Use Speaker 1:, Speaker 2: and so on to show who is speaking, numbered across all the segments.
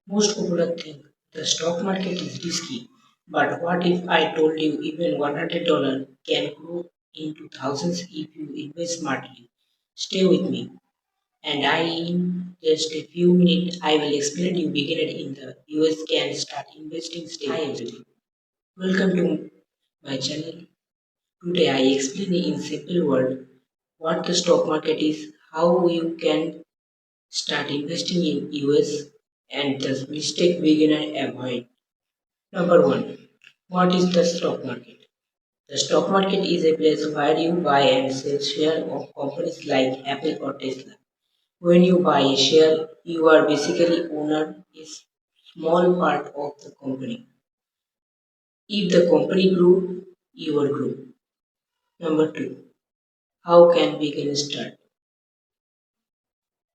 Speaker 1: Most people think the stock market is risky, but what if I told you even $100 can grow into thousands if you invest smartly? Stay with me, and in just a few minutes I will explain you beginner in the US can start investing step. Hi everyone, welcome to my channel. Today I explain in simple word what the stock market is, how you can start investing in US, and the mistake beginner avoid. Number one, what is the stock market? The stock market is a place where you buy and sell shares of companies like Apple or Tesla. When you buy a share, you are basically owner a small part of the company. If the company grew, you will grow. Number two, how can beginners start?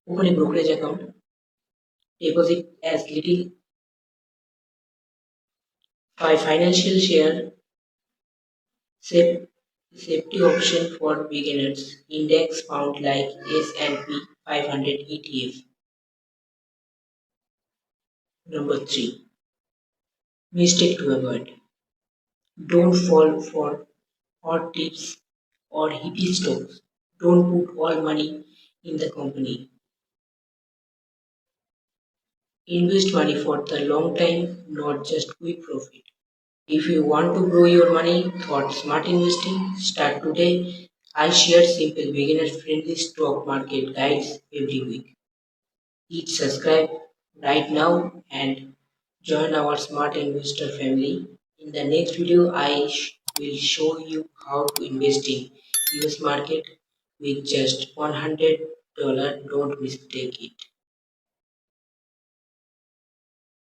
Speaker 1: Open a brokerage account, deposit as little 5 financial share, safety option for beginners, index fund like S&P 500 ETF. Number 3. Mistake to avoid. Don't fall for hot tips or hippie stocks. Don't put all money in the company. Invest money for the long time, not just quick profit. If you want to grow your money through smart investing, start today. I share simple beginner friendly stock market guides every week. Hit subscribe right now and join our smart investor family. In the next video, will show you how to invest in US market with just $100. Don't mistake it.